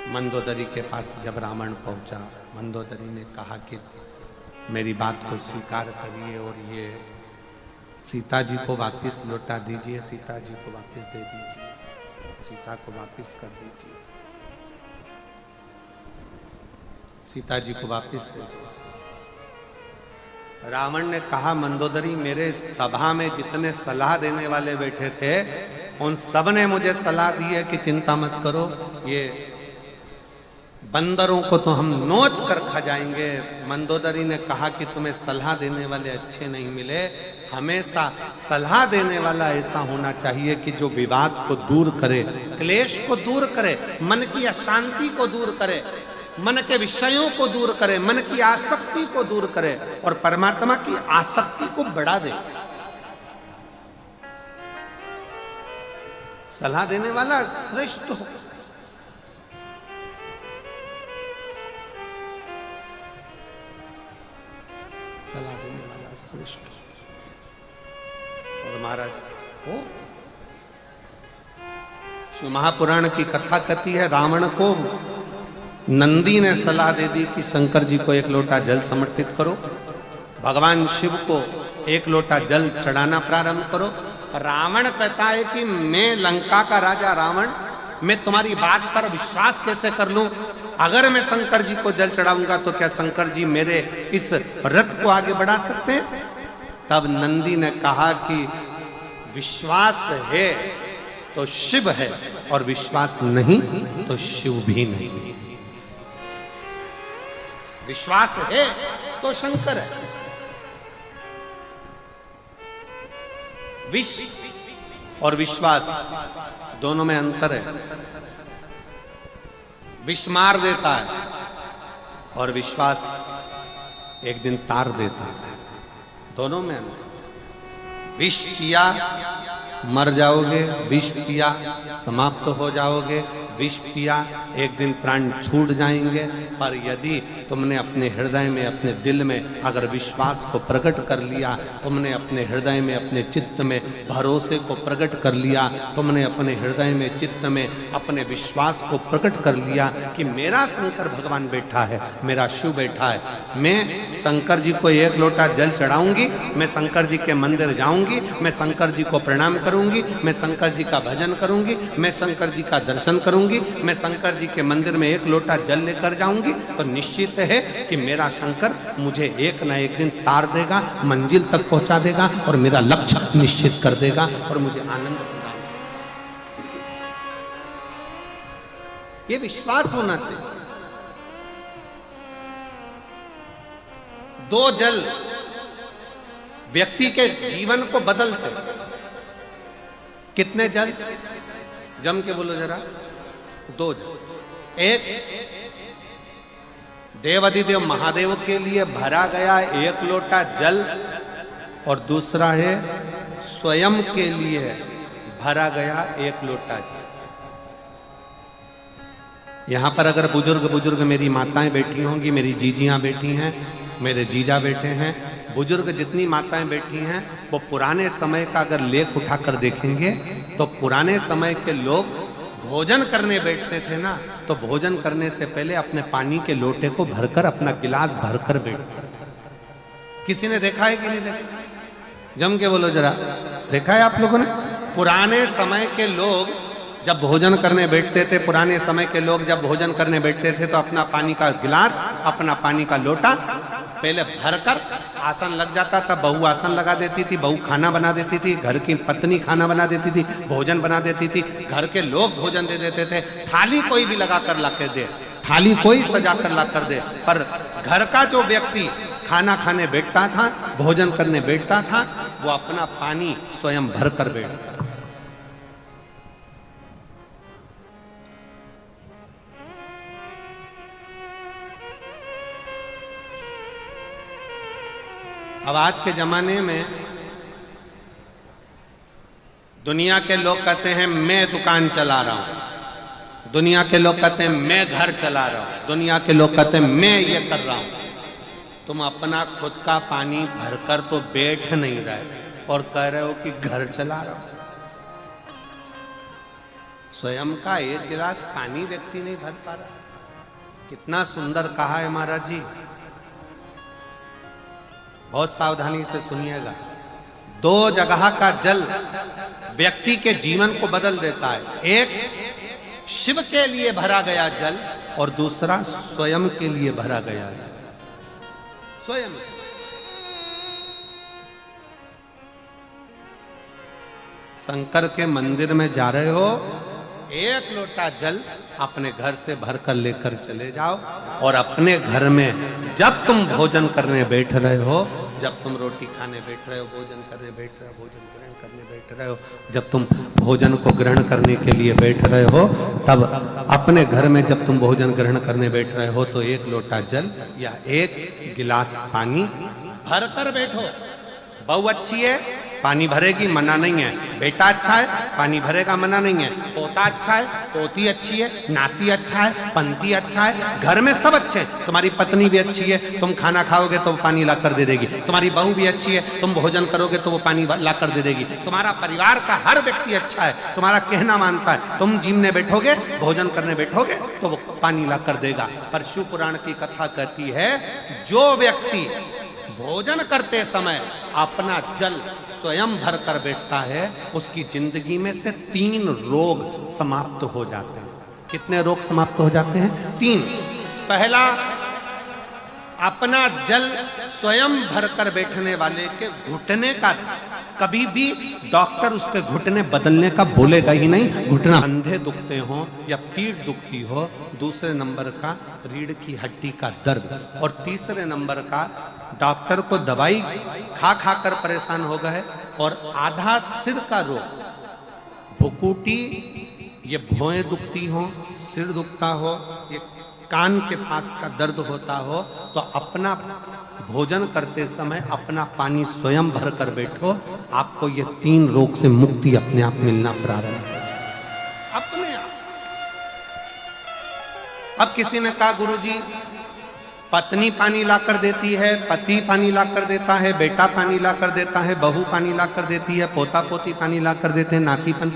मंदोदरी के पास जब रावण पहुंचा, मंदोदरी ने कहा कि मेरी बात को स्वीकार करिए और ये सीता जी को वापस लौटा दीजिए, सीता जी को वापस दे दीजिए, सीता को वापस कर दीजिए, सीता जी को वापस दे दीजिए। रावण ने कहा, मंदोदरी मेरे सभा में जितने सलाह देने वाले बैठे थे उन सब ने मुझे सलाह दी है कि चिंता मत करो, ये बंदरों को तो हम नोच कर खा जाएंगे। मंदोदरी ने कहा कि तुम्हें सलाह देने वाले अच्छे नहीं मिले, हमेशा सलाह देने वाला ऐसा होना चाहिए कि जो विवाद को दूर करे, क्लेश को दूर करे, मन की अशांति को दूर करे, मन के विषयों को दूर करे, मन की आसक्ति को दूर करे और परमात्मा की आसक्ति को बढ़ा दे। सलाह देने वाला श्रेष्ठ हो। सलाह देने वाला श्रेष्ठ। और महाराज हो शिव महापुराण की कथा कहती है, रावण को नंदी ने सलाह दे दी कि शंकर जी को एक लोटा जल समर्पित करो, भगवान शिव को एक लोटा जल चढ़ाना प्रारंभ करो। रावण कहता है कि मैं लंका का राजा रावण, मैं तुम्हारी बात पर विश्वास कैसे कर लूं? अगर मैं शंकर जी को जल चढ़ाऊंगा तो क्या शंकर जी मेरे इस रथ को आगे बढ़ा सकते हैं? तब नंदी ने कहा कि विश्वास है तो शिव है और विश्वास नहीं तो शिव भी नहीं। विश्वास है तो शंकर है। विष और विश्वास दोनों में अंतर है। विष मार देता है और विश्वास एक दिन तार देता है। दोनों में अंतर। विष पिया मर जाओगे, विष पिया समाप्त हो जाओगे, विष पिया एक दिन प्राण छूट जाएंगे। पर यदि तुमने अपने हृदय में, अपने दिल में अगर विश्वास को प्रकट कर लिया, तुमने अपने हृदय में, अपने चित्त में भरोसे को प्रकट कर लिया, तुमने अपने हृदय में, चित्त में अपने विश्वास को प्रकट कर लिया कि मेरा शंकर भगवान बैठा है, मेरा शिव बैठा है, मैं शंकर जी को एक लोटा जल चढ़ाऊंगी, मैं शंकर जी के मंदिर जाऊंगी, मैं शंकर जी को प्रणाम करूंगी, मैं शंकर जी का भजन करूंगी, मैं शंकर जी का दर्शन करूंगी, मैं शंकर जी के मंदिर में एक लोटा जल लेकर जाऊंगी, तो निश्चित है कि मेरा शंकर मुझे एक ना एक दिन तार देगा, मंजिल तक पहुंचा देगा और मेरा लक्ष्य निश्चित कर देगा और मुझे आनंद देगा। ये विश्वास होना चाहिए। दो जल व्यक्ति के जीवन को बदलते। कितने जल? जम के बोलो जरा। दो जल। एक देवाधिदेव महादेव के लिए भरा गया एक लोटा जल और दूसरा है स्वयं के लिए भरा गया एक लोटा जल। यहां पर अगर बुजुर्ग मेरी माताएं बैठी होंगी, मेरी जीजियां बैठी हैं, मेरे जीजा बैठे हैं, बुजुर्ग जितनी माताएं बैठी हैं, वो पुराने समय का अगर लेख उठाकर देखेंगे तो पुराने समय के लोग भोजन करने बैठते थे ना, तो भोजन करने से पहले अपने पानी के लोटे को भरकर, अपना गिलास भरकर बैठते थे। किसी ने देखा है कि नहीं देखा? जम के बोलो जरा। देखा है आप लोगों ने? पुराने समय के लोग जब भोजन करने बैठते थे, पुराने समय के लोग जब भोजन करने बैठते थे तो अपना पानी का गिलास, अपना पानी का लोटा पहले भरकर, आसन लग जाता था, बहू आसन लगा देती थी, बहू खाना बना देती थी, घर की पत्नी खाना बना देती थी, भोजन बना देती थी, घर के लोग भोजन दे देते थे। थाली कोई भी लगा कर ला कर दे, थाली कोई सजा कर ला कर दे, पर घर का जो व्यक्ति खाना खाने बैठता था, भोजन करने बैठता था, वो अपना पानी स्वयं भर कर बैठता। अब आज के जमाने में दुनिया के लोग कहते हैं मैं दुकान चला रहा हूं, दुनिया के लोग कहते हैं मैं घर चला रहा हूं, दुनिया के लोग कहते हैं मैं ये कर रहा हूं। तुम अपना खुद का पानी भरकर तो बैठ नहीं रहे और कह रहे हो कि घर चला रहा हूं। स्वयं का एक गिलास पानी व्यक्ति नहीं भर पा रहा। कितना सुंदर कहा है महाराज जी, बहुत सावधानी से सुनिएगा। दो जगह का जल व्यक्ति के जीवन को बदल देता है। एक शिव के लिए भरा गया जल और दूसरा स्वयं के लिए भरा गया जल। स्वयं शंकर के मंदिर में जा रहे हो, एक लोटा जल अपने घर से भरकर लेकर चले जाओ और अपने घर में जब तुम भोजन करने बैठ रहे हो, जब तुम रोटी खाने बैठ रहे हो, भोजन करने बैठ रहे हो, भोजन ग्रहण करने बैठ रहे हो, जब तुम भोजन को ग्रहण करने के लिए बैठ रहे हो, तब अपने घर में जब तुम भोजन ग्रहण करने बैठ रहे हो तो एक लोटा जल या एक गिलास पानी भरकर बैठो। बहू अच्छी है, पानी भरेगी, मना नहीं है। बेटा अच्छा है, पानी भरेगा, मना नहीं है। पोता अच्छा है, पोती अच्छी है, नाती अच्छा है, पंती अच्छा है, घर में सब अच्छे हैं। तुम्हारी पत्नी भी अच्छी है, तुम खाना खाओगे तो वो पानी ला कर दे देगी। तुम्हारी बहू भी अच्छी है, तुम भोजन करोगे तो वो पानी ला कर दे देगी। तुम्हारा परिवार का हर व्यक्ति अच्छा है, तुम्हारा कहना मानता है। तुम जिमने बैठोगे, भोजन करने बैठोगे तो वो पानी ला कर देगा। पर शिव पुराण की कथा कहती है, जो व्यक्ति भोजन करते समय अपना जल स्वयं भर कर बैठता है, उसकी जिंदगी में से 3 रोग समाप्त हो जाते हैं। कितने रोग समाप्त हो जाते हैं? 3। पहला, अपना जल स्वयं भरकर बैठने वाले के घुटने का कभी भी डॉक्टर उसके घुटने बदलने का बोलेगा ही नहीं। घुटना अंधे दुखते हो या पीठ दुखती हो। दूसरे नंबर का रीढ़ की हड्डी का दर्द। और तीसरे नंबर का डॉक्टर को दवाई खा खा कर परेशान हो गए और आधा सिर का रोग, भुकुटी, ये भौएं दुखती हो, सिर दुखता हो, ये कान के पास का दर्द होता हो, तो अपना भोजन करते समय अपना पानी स्वयं भर कर बैठो। आपको ये 3 रोग से मुक्ति अपने आप मिलना प्रारंभ हो अपने आप। अब किसी ने कहा, गुरुजी पत्नी पानी ला कर देती है, पति पानी ला कर देता है, बेटा पानी ला कर देता है, बहू पानी ला कर देती है, पोता पोती पानी ला कर देते हैं, नाती पंती